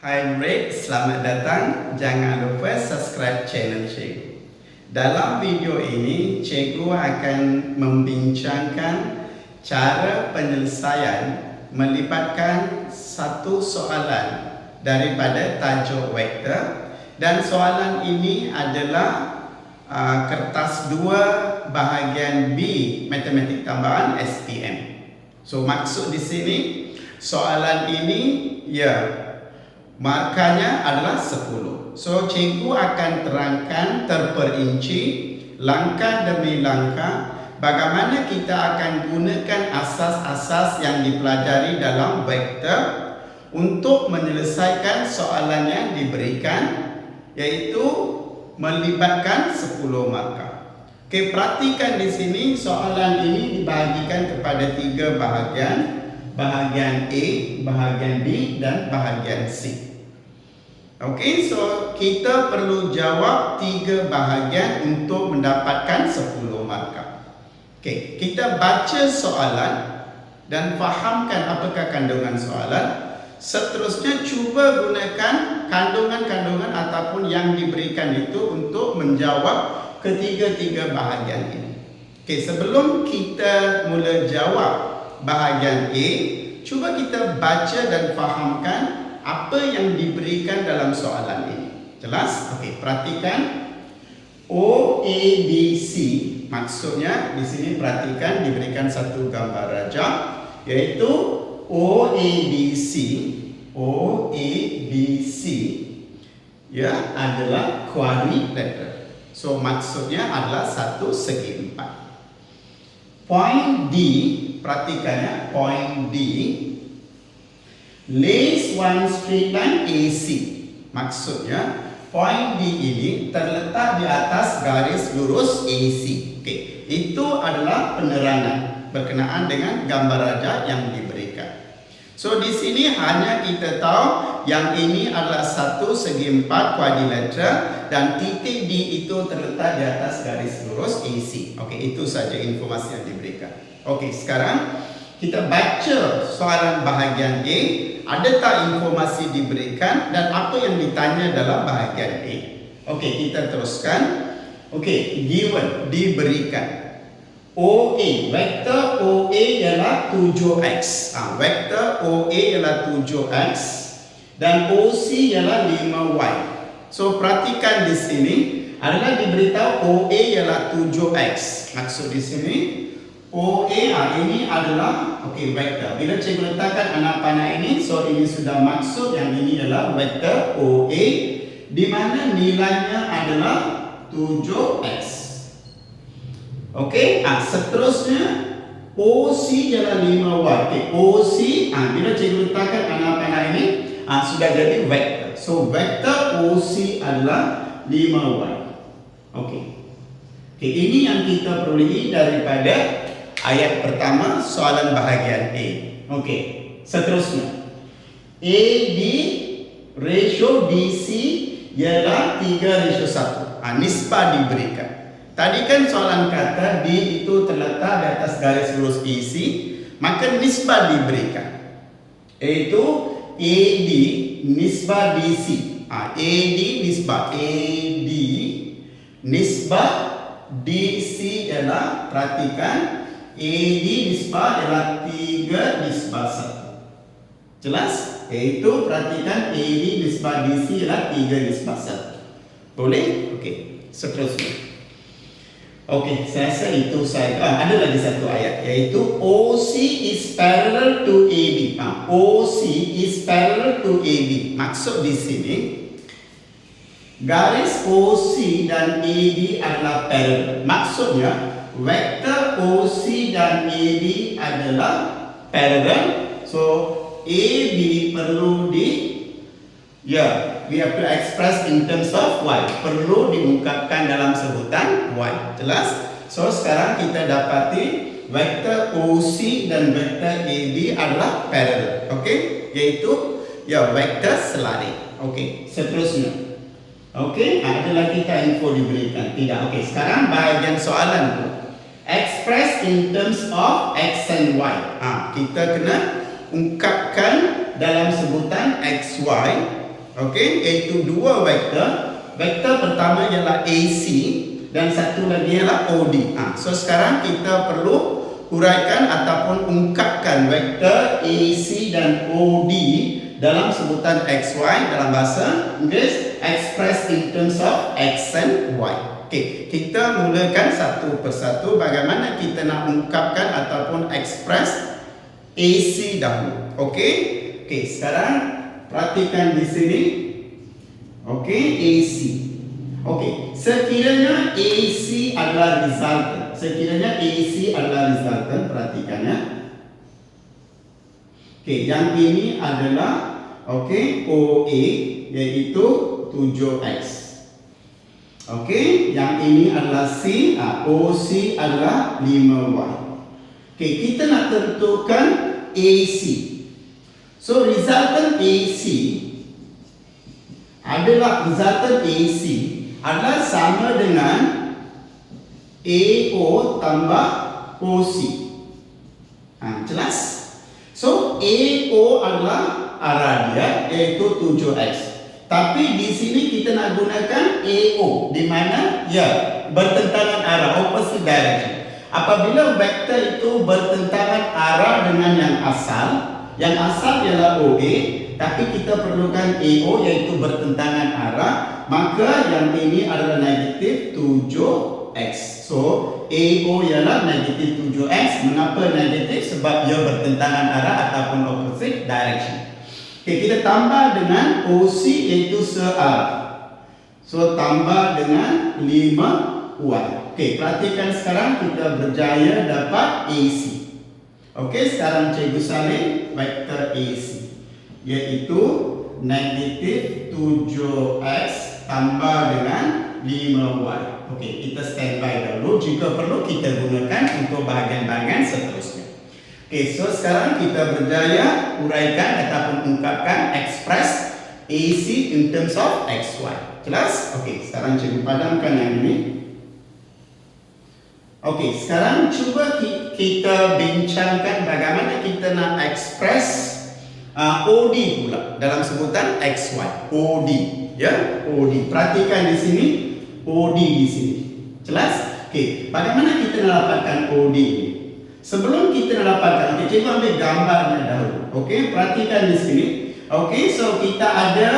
Hai murid, selamat datang. Jangan lupa subscribe channel cikgu. Dalam video ini, cikgu akan membincangkan cara penyelesaian melibatkan satu soalan daripada tajuk vektor, dan soalan ini adalah kertas 2 bahagian B matematik tambahan SPM. So maksud di sini soalan ini markanya adalah 10. So cikgu akan terangkan terperinci langkah demi langkah bagaimana kita akan gunakan asas-asas yang dipelajari dalam vektor untuk menyelesaikan soalan yang diberikan, iaitu melibatkan 10 markah. Okey, perhatikan di sini soalan ini dibahagikan kepada 3 bahagian. Bahagian A, bahagian B dan bahagian C. Okey, so kita perlu jawab 3 bahagian untuk mendapatkan 10 markah. Okey, kita baca soalan dan fahamkan apakah kandungan soalan. Seterusnya cuba gunakan kandungan-kandungan ataupun yang diberikan itu untuk menjawab ketiga-tiga bahagian ini. Okey, sebelum kita mula jawab bahagian A, cuba kita baca dan fahamkan apa yang diberikan dalam soalan ini. Jelas? Okey, perhatikan O, A, B, C. Maksudnya di sini perhatikan diberikan satu gambar rajah, iaitu O, A, B, C. O, A, B, C adalah quadrilateral. So maksudnya adalah satu segi 4. Point D, perhatikannya, point D lays one straight line AC. Maksudnya point D ini terletak di atas garis lurus AC. Okey, itu adalah penerangan berkenaan dengan gambar rajah yang diberikan. So di sini hanya kita tahu yang ini adalah satu segi 4 quadrilateral dan titik D itu terletak di atas garis lurus AC. Okey, itu saja informasi yang diberikan. Okey, sekarang kita baca soalan bahagian A. Ada tak informasi diberikan dan apa yang ditanya dalam bahagian A? Okey, kita teruskan. Okey, given, diberikan OA, vektor OA ialah 7x. Vektor OA ialah 7x dan OC ialah 5y. So perhatikan di sini adalah diberitahu OA ialah 7x. Maksud di sini OA ini adalah vektor. Bila cikgu letakkan anak panah ini, so ini sudah maksud yang ini adalah vektor OA di mana nilainya adalah 7x. Okey, seterusnya OC ialah 5y. OC, bila cikgu letakkan anak panah ini, sudah jadi vektor. So vektor OC adalah 5y. Okey. Okey, ini yang kita perolehi daripada ayat pertama soalan bahagian A. Okey, seterusnya AD ratio DC ialah 3:1. Nisbah diberikan. Tadi kan soalan kata D itu terletak di atas garis lurus AC, maka nisbah diberikan, iaitu AD nisbah DC. AD nisbah DC ialah, perhatikan, AD nisbah ialah 3:1. Jelas? Iaitu perhatikan AD nisbah DC ialah 3:1. Boleh? Okey, seterusnya. Okey, saya rasa itu saja. Ada lagi satu ayat, iaitu OC is parallel to AB. OC is parallel to AB. Maksud di sini garis OC dan AB adalah parallel. Maksudnya vektor OC dan AB adalah parallel. So AB perlu we have to express in terms of y. Perlu diungkapkan dalam sebutan y. Jelas? So sekarang kita dapati vektor OC dan vektor AB adalah parallel. Okey? Iaitu vektor selari. Okey, seterusnya. Okey, ada lagi tak info diberikan? Tidak. Okey, sekarang bahagian soalan tu. Express in terms of x and y. Kita kena ungkapkan dalam sebutan xy Okey, iaitu dua vektor. Vektor pertama ialah AC dan satu lagi ialah OD. So sekarang kita perlu huraikan ataupun ungkapkan vektor AC dan OD dalam sebutan XY dalam bahasa Inggeris expressed in terms of X and Y. Okey, kita mulakan satu persatu bagaimana kita nak ungkapkan ataupun express AC dahulu. Okey? Okey, sekarang perhatikan di sini. Okey, AC. Okey, sekiranya AC adalah resultant. Sekiranya AC adalah resultant, perhatikan ya. Okey, yang ini adalah OA iaitu 7X. Okey, yang ini adalah C, OC adalah 5Y. Okey, kita nak tentukan AC. So resultant AC adalah sama dengan AO tambah OC. Jelas? So AO adalah arah dia iaitu 7X. Tapi di sini kita nak gunakan AO di mana bertentangan arah, opposite direction. Apabila vektor itu bertentangan arah dengan yang asal ialah OA, tapi kita perlukan AO iaitu bertentangan arah, maka yang ini adalah negatif 7X. So AO ialah negatif 7X. Mengapa negatif? Sebab ia bertentangan arah ataupun opposite direction. Okey, kita tambah dengan OC iaitu searah. So tambah dengan 5Y. Okey, perhatikan sekarang kita berjaya dapat AC. Okey, sekarang cikgu salin vektor AC iaitu negatif 7X tambah dengan 5Y. Okey, kita standby dahulu. Jika perlu kita gunakan untuk bahagian-bahagian seterusnya. Okey, so sekarang kita berjaya uraikan ataupun ungkapkan express AC in terms of XY. Jelas? Okey, sekarang cikgu padamkan yang ini. Okey, sekarang cuba kita bincangkan bagaimana kita nak express OD pula dalam sebutan XY. OD, ya, OD. Perhatikan di sini, OD di sini. Jelas? Okey, bagaimana kita nak dapatkan OD ini? Sebelum kita nak dapatkan, cikgu ambil gambarnya dahulu. Okey, perhatikan di sini. Okey, so kita ada,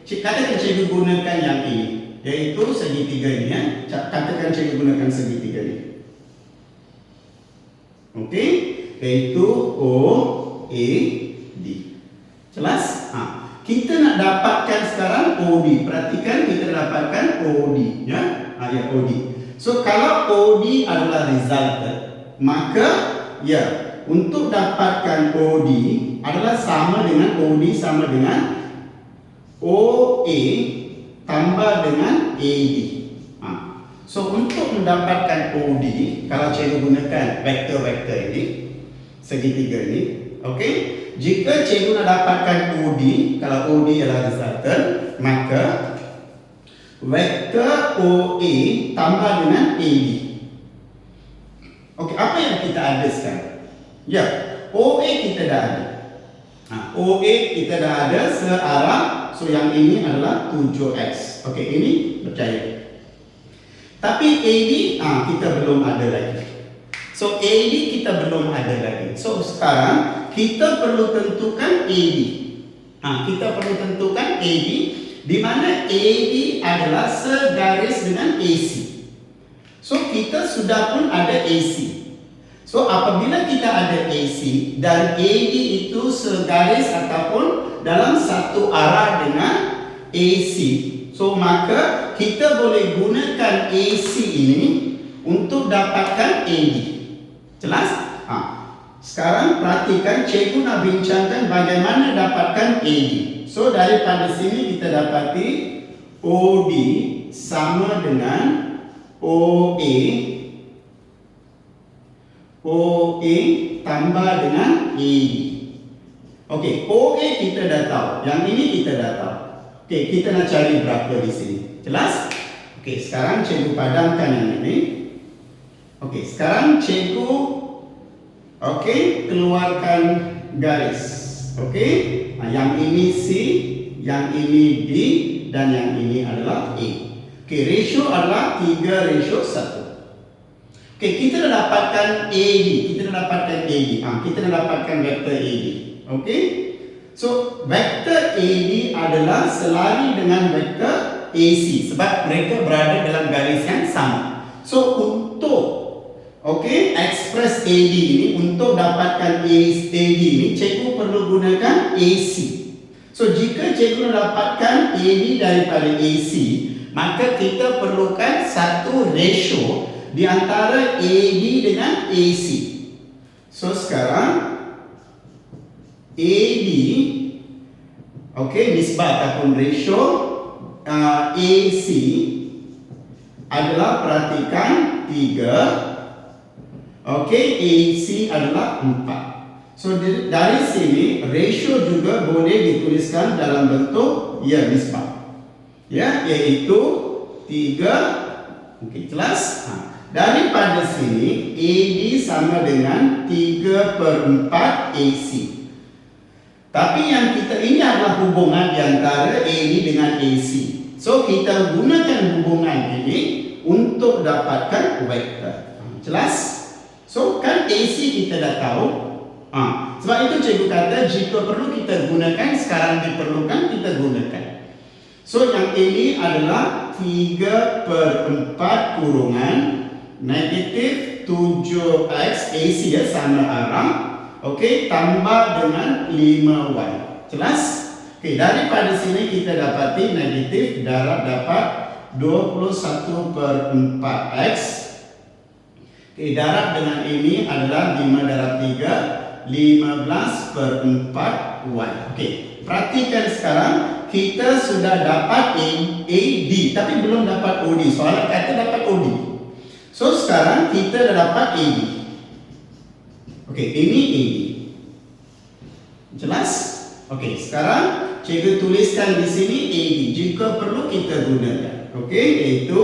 katakan cikgu gunakan yang ini, iaitu segitiga ini ya. Katakan cikgu gunakan segitiga ini. Okey, iaitu OAD. Jelas? Kita nak dapatkan sekarang OD. Perhatikan kita dapatkan OD ya. OD. So kalau OD adalah resultant, maka untuk dapatkan OD adalah sama dengan OD sama dengan OA tambah dengan AD. So untuk mendapatkan OD, kalau cikgu gunakan vektor-vektor ini, segitiga ini, okey, jika cikgu nak dapatkan OD, kalau OD adalah resultant, maka vektor OA tambah dengan AD. Okey, apa yang kita ada sekarang? OA kita dah ada. OA kita dah ada searah. So yang ini adalah 7X. Okey, ini percaya. Tapi AD kita belum ada lagi. So AD kita belum ada lagi. So sekarang kita perlu tentukan AD. Kita perlu tentukan AD di mana AD adalah segaris dengan AC. So kita sudah pun ada AC. So apabila kita ada AC dan AD itu segaris ataupun dalam satu arah dengan AC, so maka kita boleh gunakan AC ini untuk dapatkan AD. Jelas? Sekarang perhatikan, cikgu nak bincangkan bagaimana dapatkan AD. So daripada sini kita dapati OD sama dengan OA tambah dengan AD. Okey, OA kita dah tahu. Yang ini kita dah tahu. Okey, kita nak cari berapa di sini. Jelas? Okey, sekarang cikgu padamkan yang ini. Okey, sekarang cikgu keluarkan garis. Okey, yang ini C, yang ini B, dan yang ini adalah A. Okey, ratio adalah 3:1. Okey, kita dah dapatkan AD. Kita dah dapatkan vektor AD. Okey. So, vektor AD adalah selari dengan vektor AC sebab mereka berada dalam garis yang sama. So, untuk express AD ini, untuk dapatkan AD ini, cikgu perlu gunakan AC. So, jika cikgu dapatkan AD daripada AC, maka kita perlukan satu ratio di antara AD dengan AC. So, sekarang AD, nisbah ataupun ratio AC adalah, perhatikan, 3. AC adalah 4. So, dari sini ratio juga boleh dituliskan dalam bentuk nisbah. Iaitu 3. Jelas? Daripada sini AD sama dengan 3/4 AC. Tapi yang kita ini adalah hubungan di antara AD dengan AC. So, kita gunakan hubungan ini untuk dapatkan vektor. Jelas? So, kan AC kita dah tahu. Sebab itu cikgu kata jika perlu kita gunakan, sekarang diperlukan kita gunakan. So, yang ini adalah 3/4 kurungan negatif 7x AC sama arah. Tambah dengan 5y. Jelas? Daripada sini kita dapati negatif darab dapat 21/4x. Darab dengan ini adalah 5 darab 3, 15/4y. Perhatikan sekarang, kita sudah dapat AD tapi belum dapat OD. Soalan kata dapat OD. So, sekarang kita dah dapat AD. Ini AD. Jelas? Sekarang cikgu tuliskan di sini AD. Jika perlu kita gunakan. Iaitu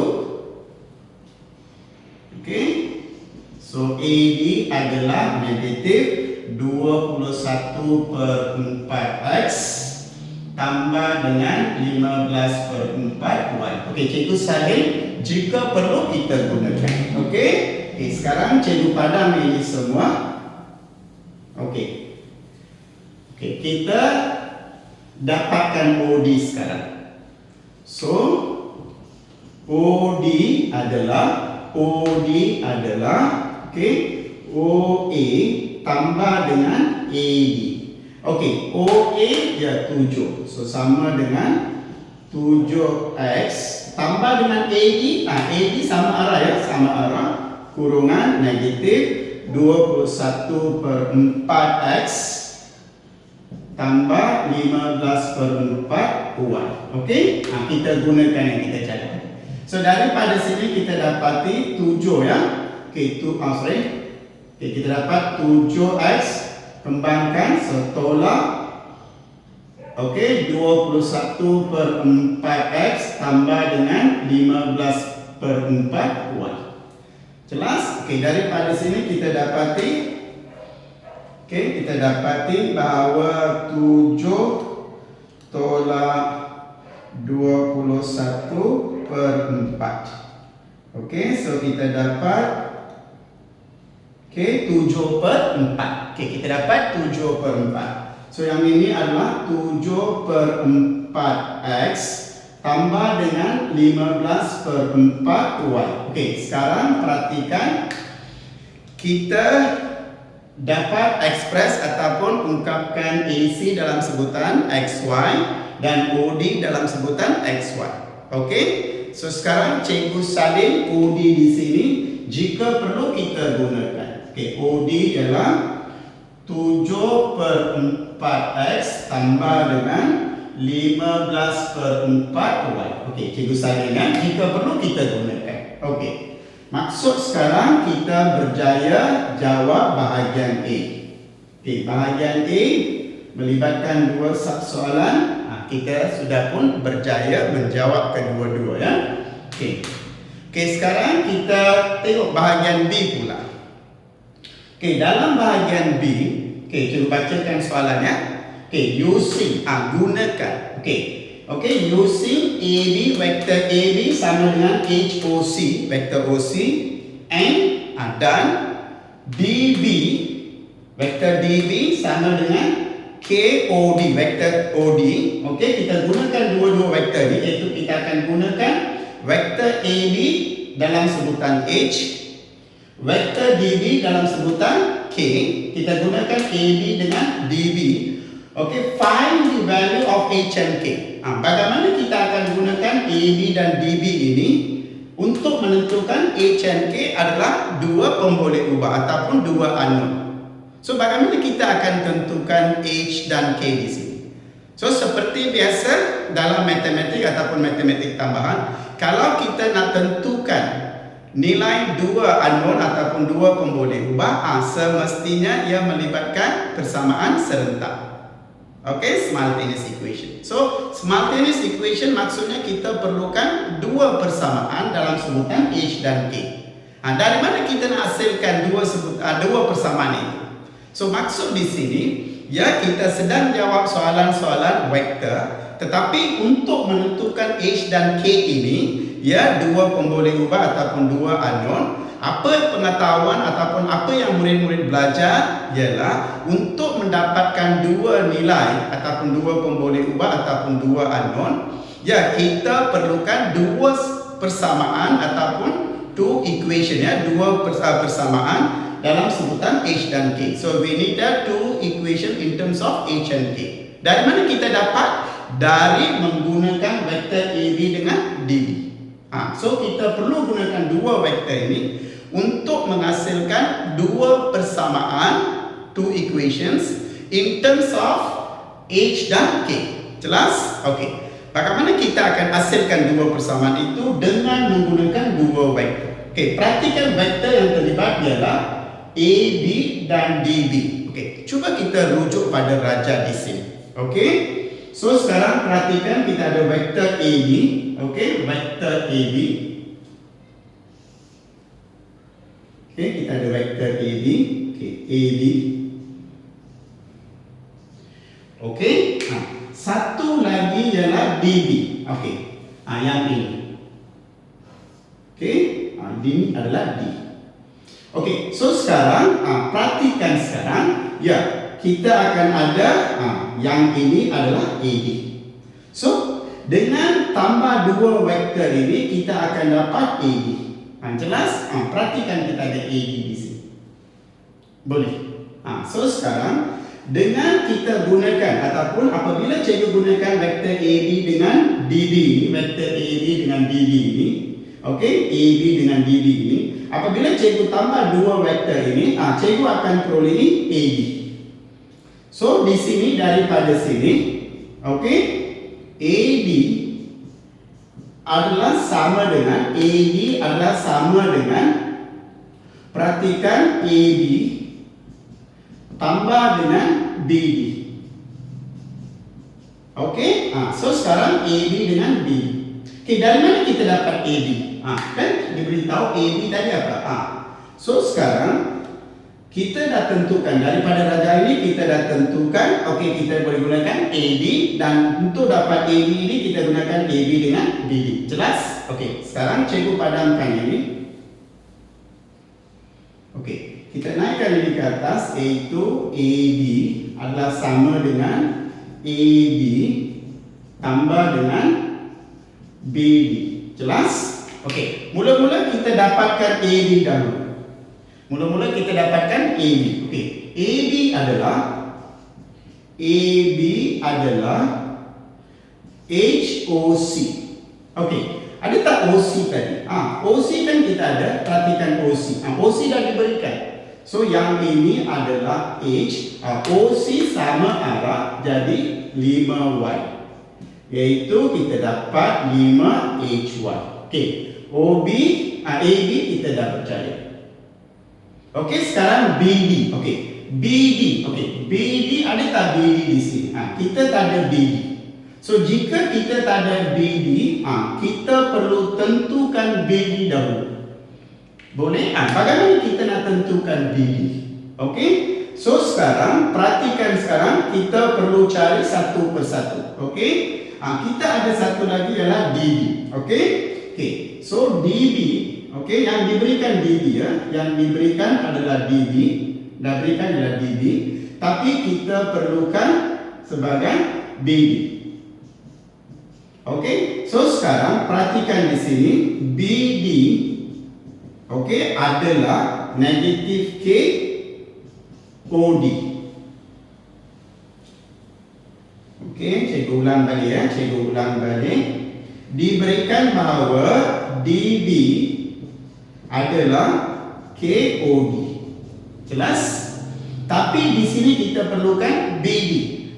so AD adalah negatif 21/4x tambah dengan 15/4y. Cikgu salin jika perlu kita gunakan. Sekarang cikgu padam ini semua. Kita dapatkan OD sekarang. So, OD adalah OA tambah dengan AD. OA dia 7. So, sama dengan 7x tambah dengan AD. AD sama arah sama arah. Kurungan negatif 21/4x tambah 15/4y. Kita gunakan yang kita cari. So, daripada sini kita dapati 7 kita dapat 7x kembangkan, so tolak 21/4x tambah dengan 15/4y. Jelas? Daripada sini kita dapati bahawa 7 tolak 21/4. So kita dapat 7/4. Kita dapat 7/4. So yang ini adalah 7/4x tambah dengan 15/4y. Sekarang perhatikan, kita dapat ekspres ataupun ungkapkan AC dalam sebutan XY dan OD dalam sebutan XY. So sekarang cikgu salin OD di sini jika perlu kita gunakan. OD ialah 7/4x tambah dengan 15/4y. Cikgu salinkan jika perlu kita gunakan. Maksud sekarang kita berjaya jawab bahagian A. Bahagian A melibatkan dua soalan. Kita sudah pun berjaya menjawab kedua-dua sekarang kita tengok bahagian B pula. Dalam bahagian B, cikgu bacakan soalannya. Okay, using gunakan. Okay, using AB, vektor AB sama dengan HOC, vektor OC, and dan DB, vektor DB sama dengan KOD, vektor OD. Okay, kita gunakan dua-dua vektor ini, iaitu kita akan gunakan vektor AB dalam sebutan H, vektor DB dalam sebutan K. Kita gunakan AB dengan DB. Okay, find the value of H and K. Bagaimana kita akan gunakan AB dan DB ini untuk menentukan H and K adalah dua pemboleh ubah ataupun dua unknown. So, bagaimana kita akan tentukan H dan K di sini? So, seperti biasa dalam matematik ataupun matematik tambahan, kalau kita nak tentukan nilai dua unknown ataupun dua pemboleh ubah, semestinya ia melibatkan persamaan serentak. Okay, simultaneous equation. So, simultaneous equation maksudnya kita perlukan dua persamaan dalam sebutan H dan K. Dari mana kita nak hasilkan dua persamaan itu? So, maksud di sini, ya, kita sedang jawab soalan-soalan vektor, tetapi untuk menentukan H dan K ini, ya, dua pemboleh ubah ataupun dua unknown, apa pengetahuan ataupun apa yang murid-murid belajar ialah untuk mendapatkan dua nilai ataupun dua pemboleh ubah ataupun dua unknown, ya, kita perlukan dua persamaan ataupun two equation, ya, dua persamaan dalam sebutan H dan K. So we need two equation in terms of H and K. Dari mana kita dapat? Dari menggunakan vektor AB dengan DB. So kita perlu gunakan dua vektor ini untuk menghasilkan dua persamaan, two equations in terms of H dan K. Jelas? Okey. Bagaimana kita akan hasilkan dua persamaan itu dengan menggunakan dua vektor? Okey, perhatikan vektor yang terlibat ialah AB dan DB. Okey, cuba kita rujuk pada raja di sini. Okey? So sekarang perhatikan kita ada vektor AB. Okey, vektor AB. Okey, kita ada vektor AB. Okey, AB. Okey, satu lagi ialah DB. Okey, yang ini. Okey, ini adalah D. Okey, so sekarang perhatikan sekarang, ya, kita akan ada yang ini adalah AB. So dengan tambah dua vektor ini kita akan dapat AB. Jelas? Perhatikan kita ada AB di sini. Boleh. So sekarang dengan kita gunakan ataupun apabila cikgu gunakan vektor AB dengan DB ini, vektor AB dengan DB ini, okey, AB dengan DB ini, apabila cikgu tambah dua vektor ini, cikgu akan peroleh AB. So di sini daripada sini, okey, AB adalah sama dengan perhatikan AB tambah dengan BD. Okey, so sekarang AB dengan B. Okey, dari mana kita dapat AB? Kan diberitahu AB tadi apa? So sekarang kita dah tentukan daripada raja ini, kita dah tentukan, okey, kita boleh gunakan AB, dan untuk dapat AB ini kita gunakan AB dengan BD. Jelas? Okey, sekarang cikgu padamkan ini. Okey, kita naikkan ini ke atas, iaitu AB adalah sama dengan AB tambah dengan BD. Jelas? Okey, mula-mula kita dapatkan AB dahulu. Mula-mula kita dapatkan AB. Okey, AB adalah HOC. Okey, ada tak OC tadi? OC kan kita ada, perhatikan OC. OC dah diberikan. So yang ini adalah H, OC sama arah, jadi 5Y. Iaitu kita dapat 5HY. Okey, AB kita dah percaya. Okey, sekarang BD. Okey, BD. Okey, BD ada tak BD di sini? Kita tak ada BD. So jika kita tak ada BD, kita perlu tentukan BD dahulu. Boleh? Bagaimana kita nak tentukan BD? Okey, So sekarang perhatikan, sekarang kita perlu cari satu persatu. Okey. Kita ada satu lagi ialah DB. Okey. Okey. So DB, okey, yang diberikan DB ya, yang diberikan adalah DB, dah berikan adalah DB, tapi kita perlukan sebagai BD. Okey. So sekarang perhatikan di sini BD, okey, adalah negatif K OD. Okey, cikgu ulang balik ya, cikgu ulang balik. Diberikan bahawa DB adalah KOD. Jelas? Tapi di sini kita perlukan BD.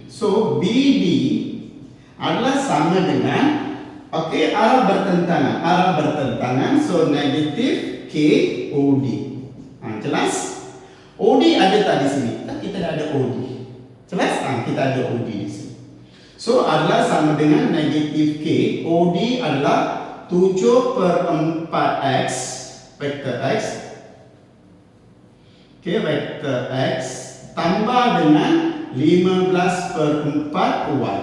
So BD adalah sama dengan, okey, arah bertentangan. So negatif KOD. Jelas? OD ada tak di sini? Tak, kita dah ada OD. Jelas? Kita ada OD di sini. So adalah sama dengan negatif K. OD adalah 7/4 X, vektor X. Okey, vektor X tambah dengan 15/4 Y.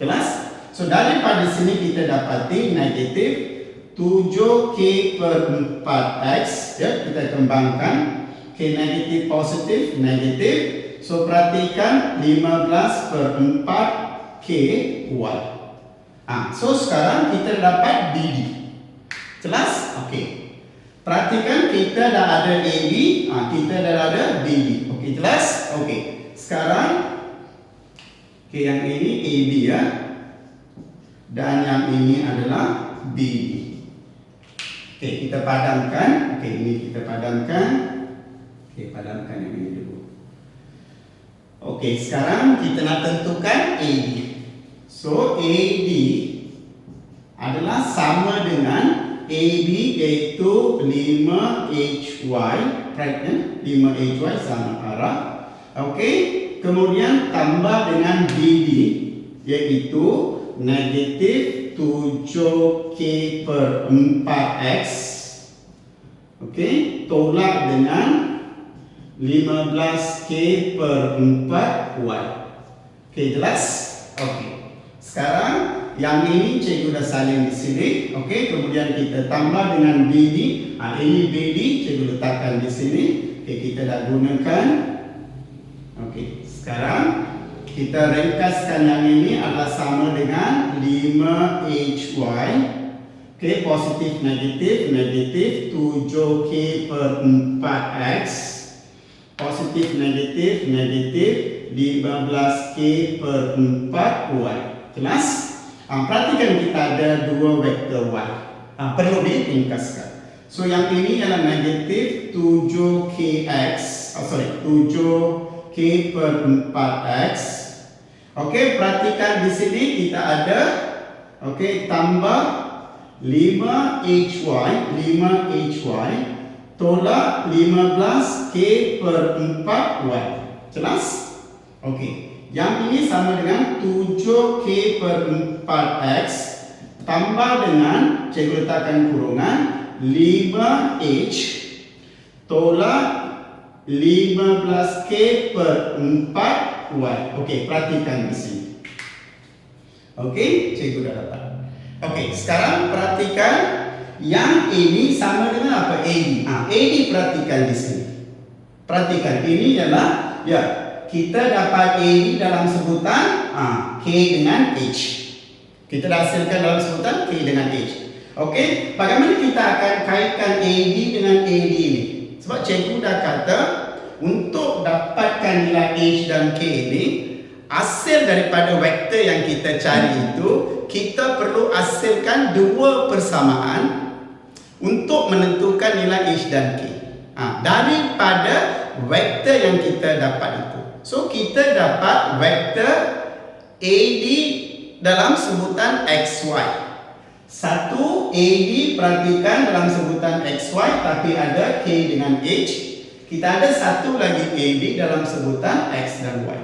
Jelas? So daripada sini kita dapati negatif 7K/4X. Ya, kita kembangkan. K negatif positif, negatif. So perhatikan 15/4KY. So sekarang kita dapat BD. Jelas? Okey. Perhatikan kita dah ada AB, kita dah ada BD. Okey, jelas? Okey. Sekarang yang ini AB ya. Dan yang ini adalah BD. Okey, kita padamkan. Okey, ini kita padamkan. Okey, padamkan yang ini dulu. Okey, sekarang kita nak tentukan AD. So, AD adalah sama dengan AB, iaitu 5HY. Right, 5HY sama arah. Okey, kemudian tambah dengan BD, iaitu negatif 7K/4X. Okey, tolak dengan 15K/4Y. Okey, jelas? Okey. Sekarang yang ini cikgu dah salin di sini. Okey, kemudian kita tambah dengan BD. Ini BD cikgu letakkan di sini. Okey, kita dah gunakan. Okey, sekarang kita ringkaskan yang ini adalah sama dengan 5HY. Okey, positif negatif, negatif 7K/4X. Positif negatif, negatif 15K/4Y. Jelas? Perhatikan kita ada dua vektor Y. Perlu diringkaskan. So yang ini adalah negatif 7K/4X. Okey, perhatikan di sini kita ada, okey, tambah 5HY tolak 15K/4Y. Jelas? Okey. Yang ini sama dengan 7K/4X tambah dengan, cikgu letakkan kurungan, 5H tolak 15K/4Y. Okey, perhatikan di sini. Okey, cikgu dah dapat. Okey, sekarang perhatikan yang ini sama dengan apa? AD. AD perhatikan di sini. Perhatikan, ini adalah, ya, kita dapat AD dalam sebutan K dengan H. Kita dah hasilkan dalam sebutan K dengan H. Okey, bagaimana kita akan kaitkan AD dengan AD ini? Sebab cikgu dah kata, untuk dapatkan nilai H dan K ini, hasil daripada vektor yang kita cari itu, kita perlu hasilkan dua persamaan untuk menentukan nilai H dan K. Daripada vektor yang kita dapat itu. So, kita dapat vektor AD dalam sebutan XY. Satu AD perhatikan dalam sebutan XY, tapi ada K dengan H. Kita ada satu lagi AD dalam sebutan X dan Y.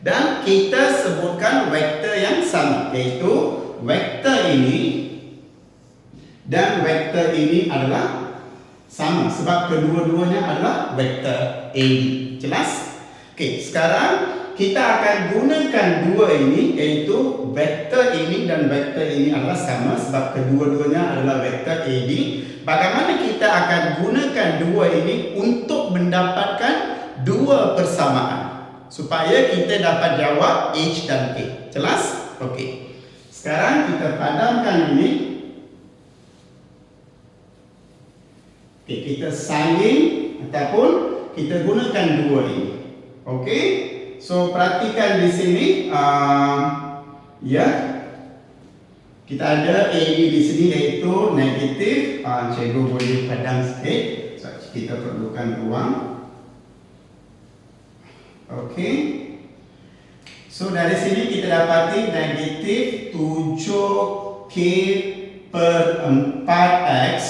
Dan kita sebutkan vektor yang sama, iaitu vektor ini dan vektor ini adalah sama sebab kedua-duanya adalah vektor AD. Jelas? Okey, sekarang kita akan gunakan dua ini, iaitu vektor ini dan vektor ini adalah sama sebab kedua-duanya adalah vektor AD. Bagaimana kita akan gunakan dua ini untuk mendapatkan dua persamaan supaya kita dapat jawab H dan K. Jelas? Okey. Sekarang kita padamkan ini. Okey, kita salin ataupun kita gunakan dua ini. Okey. So perhatikan di sini, ya, kita ada AD di sini iaitu negatif. Cikgu boleh padam sikit, so, kita perlukan ruang. Okey. So dari sini kita dapati negatif 7K per 4X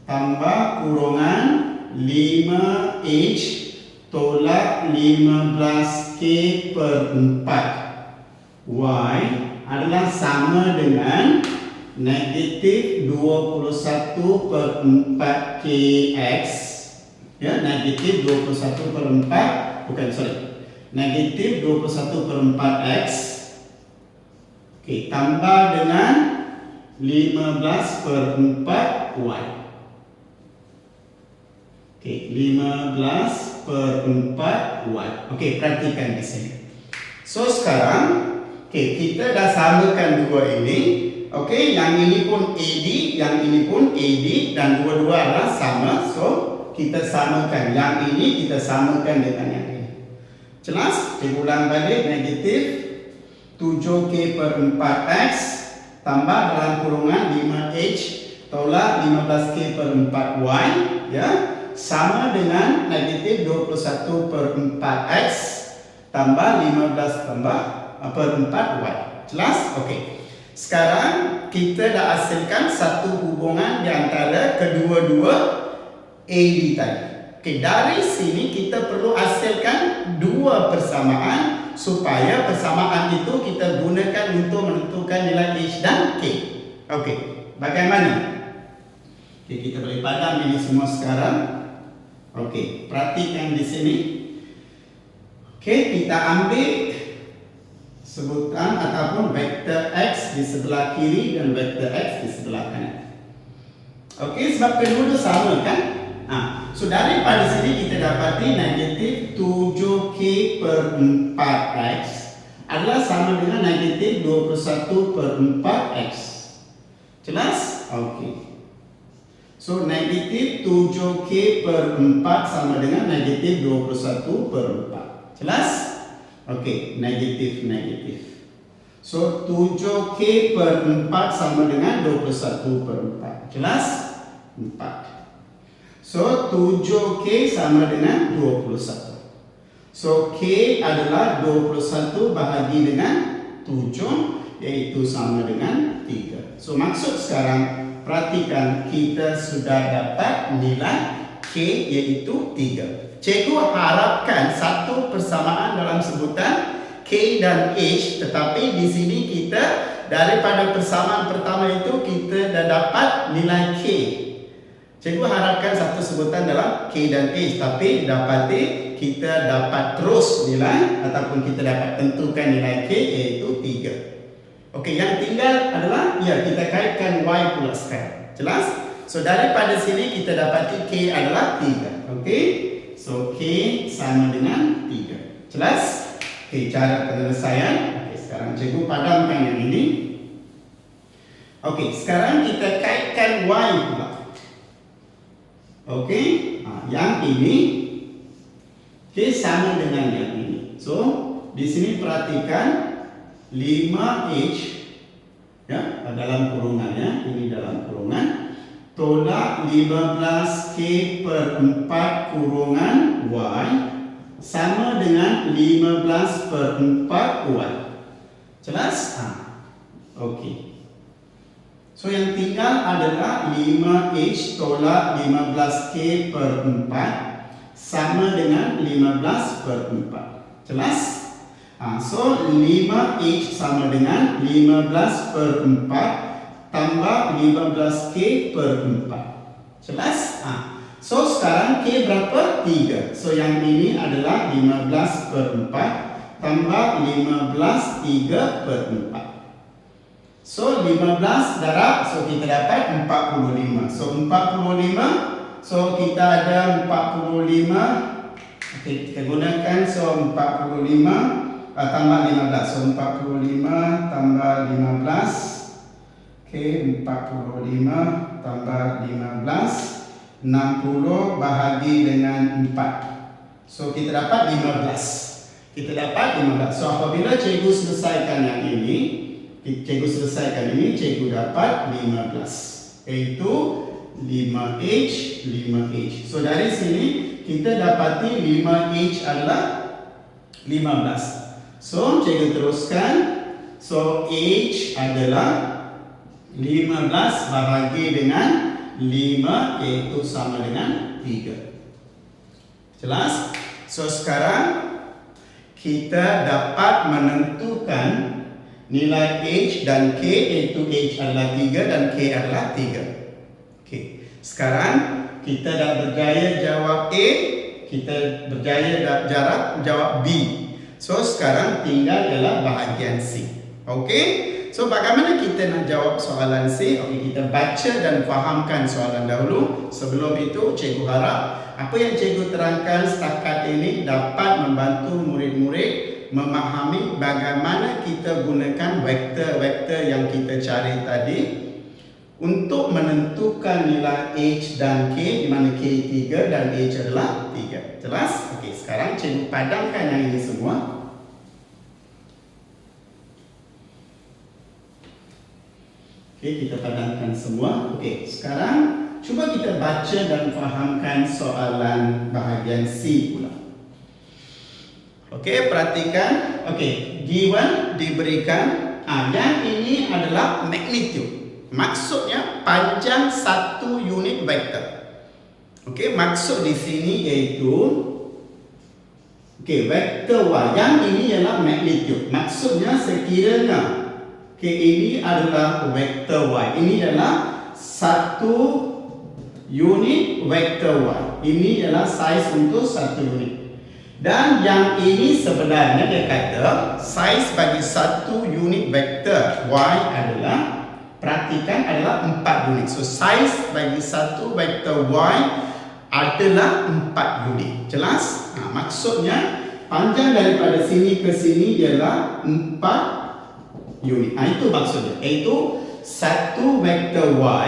tambah kurungan 5H tolak 15K per 4Y adalah sama dengan negatif 21 per 4KX. Ya, negatif 21 per 4, bukan, sorry. Negatif 21 per 4X. Okey, tambah dengan 15 per 4Y. Okey, 15 per 4Y. Okey, perhatikan di sini. So sekarang, okey, kita dah samakan dua ini. Okey, yang ini pun AD, yang ini pun AD, dan dua-dua adalah sama. So kita samakan yang ini, kita samakan dengan yang ini. Jelas? Kita ulang balik. Negatif 7K per 4X tambah dalam kurungan 5H tolak 15K per 4Y, ya, sama dengan negatif 21 per 4X tambah 15 tambah per 4Y. Jelas? Okey. Sekarang kita dah hasilkan satu hubungan di antara kedua-dua AD tadi. Okey, dari sini kita perlu hasilkan dua persamaan supaya persamaan itu kita gunakan untuk menentukan nilai H dan K. Okey, bagaimana? Okey, kita boleh padam ini semua sekarang. Okey, perhatikan di sini. Okey, kita ambil sebutan ataupun vektor X di sebelah kiri dan vektor X di sebelah kanan. Okey, sebab kedua-dua sama kan? So daripada sini kita dapati negatif 7K per 4X adalah sama dengan negatif 21 per 4X. Jelas? Okey. So negatif 7K per 4 sama dengan negatif 21 per 4. Jelas? Okey, negatif. So 7K per 4 sama dengan 21 per 4. Jelas? 4. So 7K sama dengan 21. So K adalah 21 bahagi dengan 7, iaitu sama dengan 3. So maksud sekarang, perhatikan, kita sudah dapat nilai K iaitu 3. Cikgu harapkan satu persamaan dalam sebutan K dan H, tetapi di sini kita daripada persamaan pertama itu kita dah dapat nilai K. Cikgu harapkan satu sebutan dalam K dan H, tapi dapati kita dapat terus nilai ataupun kita dapat tentukan nilai K iaitu 3. Okey, yang tinggal adalah ya kita kaitkan Y pula sekarang. Jelas? So daripada sini kita dapati K adalah 3. Okey? So K sama dengan 3. Jelas? Okey, cara penyelesaian. Okey, sekarang cikgu padamkan yang ini. Okey, sekarang kita kaitkan Y pula. Okey, yang ini K sama dengan yang ini. So, di sini perhatikan 5H ya, dalam kurungannya, ini dalam kurungan, tolak 15K per 4 kurungan Y sama dengan 15 per 4Y. Jelas? Okey. So yang tinggal adalah 5H tolak 15K per 4 sama dengan 15 per 4. Jelas? So 5H sama dengan 15 per 4 tambah 15K per 4. Jelas? So sekarang K berapa? 3. So yang ini adalah 15 per 4 tambah 15 3 per 4. So 15 darab, so kita dapat 45. So 45, so kita ada 45. Okay, kita gunakan, so 45 tambah 15. So 45 tambah 15. Okay, 45 tambah 15. 60 bahagi dengan 4. So kita dapat 15. Kita dapat 15. So apabila cikgu selesaikan yang ini, cikgu dapat 15. Iaitu 5H, 5H. So dari sini kita dapati 5H adalah 15. So cikgu teruskan. So H adalah 15 bahagi dengan 5, iaitu sama dengan 3. Jelas? So sekarang kita dapat menentukan nilai H dan K, iaitu H adalah 3 dan K adalah 3. Okay. Sekarang kita dah berjaya jawab A, kita berjaya jawab B. So sekarang tinggal adalah bahagian C. Okey? So bagaimana kita nak jawab soalan C? Okey, kita baca dan fahamkan soalan dahulu. Sebelum itu cikgu harap apa yang cikgu terangkan setakat ini dapat membantu murid-murid memahami bagaimana kita gunakan vektor-vektor yang kita cari tadi untuk menentukan nilai H dan K, di mana K 3 dan H adalah 3. Jelas? Okey, sekarang cikgu padamkan yang ini semua. Okey, kita padamkan semua. Okey, sekarang cuba kita baca dan fahamkan soalan bahagian C pula. Okey, perhatikan. Okey, given diberikan yang ini adalah magnitude. Maksudnya panjang satu unit vektor. Okey, maksud di sini iaitu vektor Y. Yang ini ialah magnitude. Maksudnya sekiranya ini adalah vektor Y. Ini adalah satu unit vektor Y. Ini adalah saiz untuk satu unit. Dan yang ini sebenarnya dia kata saiz bagi satu unit vektor Y adalah, perhatikan, adalah 4 unit. So saiz bagi satu vektor Y adalah 4 unit. Jelas? Maksudnya panjang daripada sini ke sini ialah 4 unit. Itu maksudnya. Iaitu satu vektor Y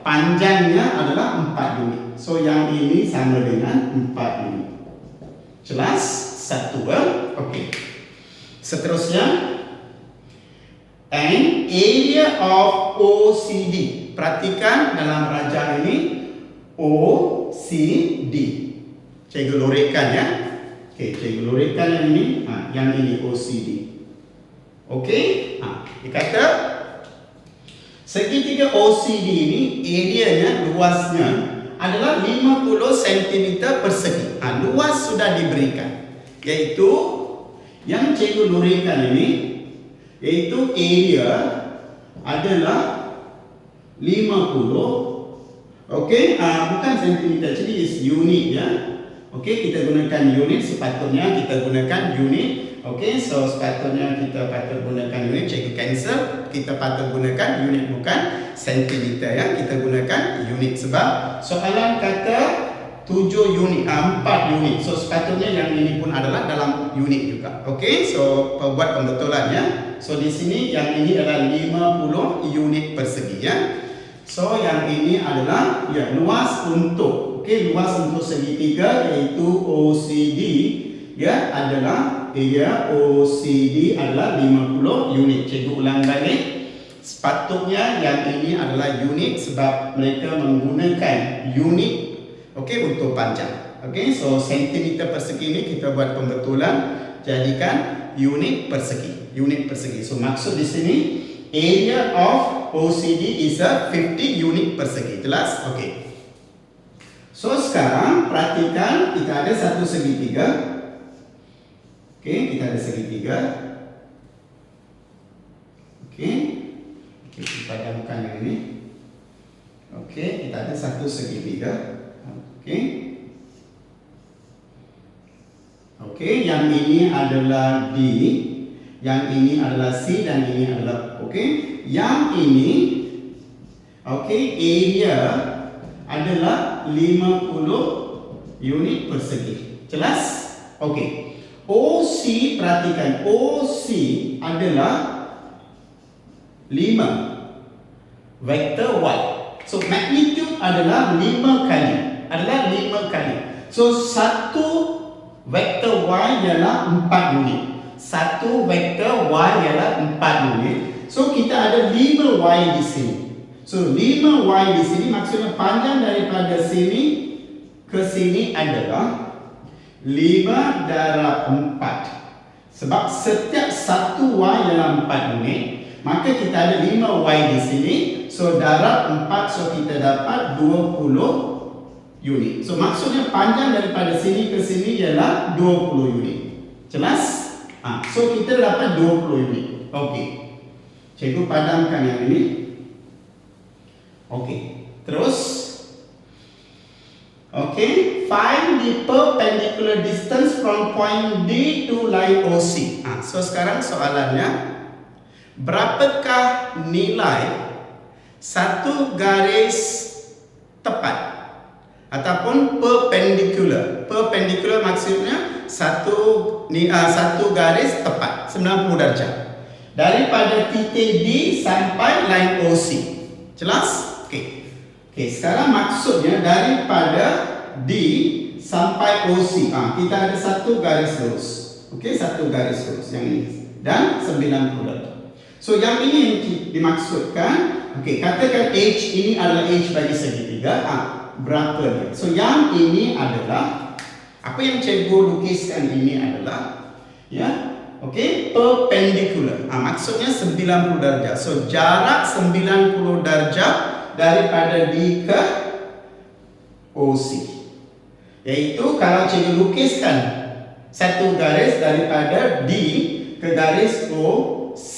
panjangnya adalah 4 unit. So yang ini sama dengan 4 unit. Jelas? Satu. Okey. Seterusnya, and area of OCD. Perhatikan dalam rajah ini OCD. Cikgu lorikkan ya. Okey, cikgu lorikkan yang ini. Yang ini OCD. Okey, dia kata segitiga OCD ini areanya, luasnya adalah 50 cm persegi. Luas sudah diberikan, iaitu yang cikgu lurikkan ini, iaitu area adalah 50. Okey, bukan centimeter, jadi is unit ya. Okey, kita gunakan unit, sepatutnya kita gunakan unit. Okey, so sepatutnya kita patut gunakan unit, cikgu cancel. Kita patut gunakan unit, bukan sentimeter ya. Kita gunakan unit sebab soalan kata 7 unit, 4 unit. So sepatutnya yang ini pun adalah dalam unit juga. Okey, so buat pembetulan ya. So di sini yang ini adalah 50 unit persegi ya. So yang ini adalah ya luas untuk, luas untuk segitiga iaitu OCD ya adalah OCD adalah 50 unit. Cikgu ulang balik. Sepatutnya yang ini adalah unit sebab mereka menggunakan unit untuk panjang. So sentimeter persegi ini kita buat pembetulan, jadikan unit persegi. Unit persegi. So maksud di sini area of OCD is a 50 unit persegi. Jelas? Okey. So sekarang perhatikan kita ada satu segitiga. Okey, kita ada segitiga. Okey, kita padamkan yang ini. Okey, kita ada satu segitiga. Okey. Okey, yang ini adalah D, yang ini adalah C dan ini adalah okey. Yang ini okey, area adalah 50 unit persegi. Jelas? Okey. OC, perhatikan, OC adalah 5 vektor Y. So magnitude adalah 5 kali. So satu vektor Y ialah 4 unit. Satu vektor Y ialah 4 unit. So kita ada 5Y di sini. So 5Y di sini maksudnya panjang daripada sini ke sini adalah 5 darab 4. Sebab setiap satu Y ialah 4 unit, maka kita ada 5Y di sini. So darab 4, so kita dapat 20 unit. So maksudnya panjang daripada sini ke sini ialah 20 unit. Jelas? So kita dapat 20 unit. Okey. Cikgu padamkan yang ini. Okey. Terus. Okey. Find the perpendicular distance from point D to line OC. So sekarang soalannya, berapakah nilai satu garis tepat ataupun perpendicular? Perpendicular maksudnya satu garis tepat 90 darjah daripada titik D sampai line OC. Jelas? Okey. Okey, sekarang maksudnya daripada D sampai OC. Kita ada satu garis lurus. Okey, satu garis lurus yang ini dan 90 darjah. So yang ini yang dimaksudkan. Okey, katakan H ini adalah H bagi segitiga. Berapa dia? So yang ini adalah apa yang cikgu lukiskan ini adalah okey, perpendicular. Maksudnya 90 darjah. So jarak 90 darjah daripada D ke OC. Iaitu kalau cikgu lukiskan satu garis daripada D ke garis OC,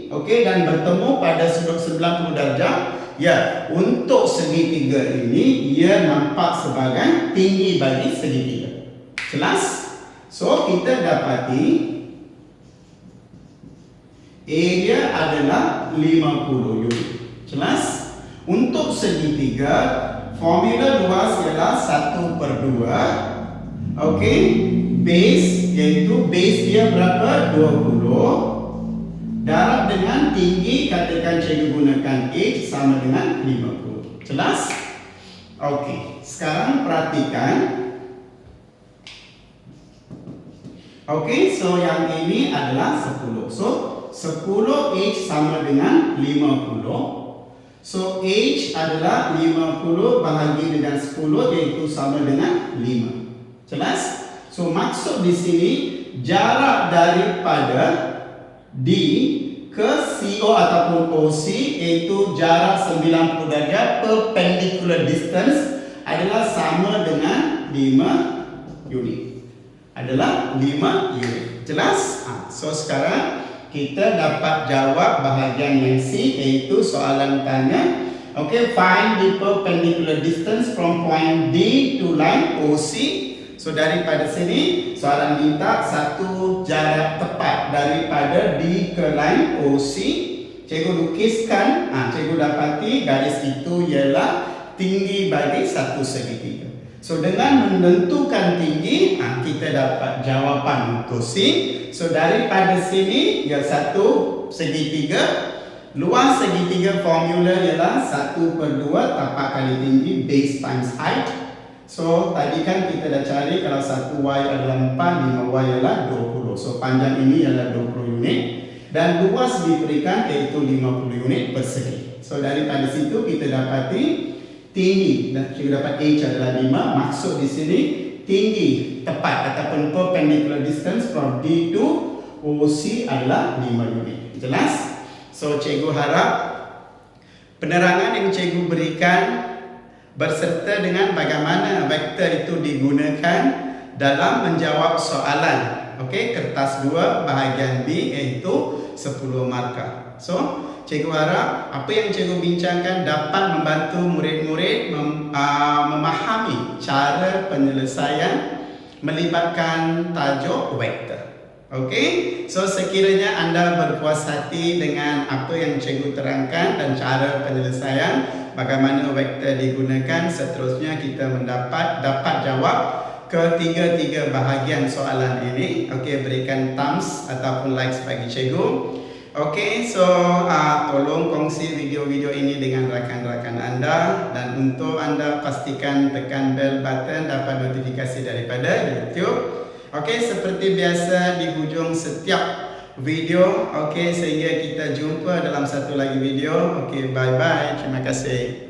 okey, dan bertemu pada sudut 90 darjah, untuk segitiga ini ia nampak sebagai tinggi bagi segitiga. Jelas? So kita dapati area adalah 50 unit. Jelas? Untuk segitiga, formula luas ialah 1/2. Okey, base, iaitu base dia berapa? 20. Darab dengan tinggi, katakan cikgu gunakan H sama dengan 50. Jelas? Okey, sekarang perhatikan. Okey, so yang ini adalah 10. So 10 H sama dengan 50. So H adalah 50 bahagi dengan 10, iaitu sama dengan 5. Jelas? So maksud di sini jarak daripada D ke CO ataupun OC, iaitu jarak 90 darjah, perpendicular distance adalah sama dengan 5 unit. Adalah 5 unit. Jelas? So sekarang kita dapat jawab bahagian yang C, iaitu soalan tanya, okay, find the perpendicular distance from point D to line OC. So daripada sini soalan minta satu jarak tepat daripada D ke line OC. Cikgu lukiskan, cikgu dapati garis itu ialah tinggi bagi satu segitiga. So dengan menentukan tinggi, kita dapat jawapan untuk C. So daripada sini ia satu segitiga. Luas segitiga formula ialah 1/2 tapak kali tinggi, base times height. So tadi kan kita dah cari kalau 1y adalah 4, 5y adalah 20. So panjang ini adalah 20 unit dan luas diberikan iaitu 50 unit persegi. So daripada situ kita dapati tinggi, dan kita dapat H adalah 5. Maksud di sini tinggi tepat ataupun perpendicular distance from D to OC adalah 5 unit. Jelas? So cikgu harap penerangan yang cikgu berikan berserta dengan bagaimana vektor itu digunakan dalam menjawab soalan. Okey, kertas 2 bahagian B iaitu 10 markah. So cikgu harap apa yang cikgu bincangkan dapat membantu murid-murid memahami cara penyelesaian melibatkan tajuk vektor. Okey, so sekiranya anda berpuas hati dengan apa yang cikgu terangkan dan cara penyelesaian bagaimana vektor digunakan, seterusnya kita dapat jawab ketiga-tiga bahagian soalan ini. Okey, berikan thumbs ataupun likes bagi cikgu. Okey, so tolong kongsi video-video ini dengan rakan-rakan anda, dan untuk anda pastikan tekan bell button dapat notifikasi daripada YouTube. Okey, seperti biasa di hujung setiap video, okey, sehingga kita jumpa dalam satu lagi video. Okey, bye bye. Terima kasih.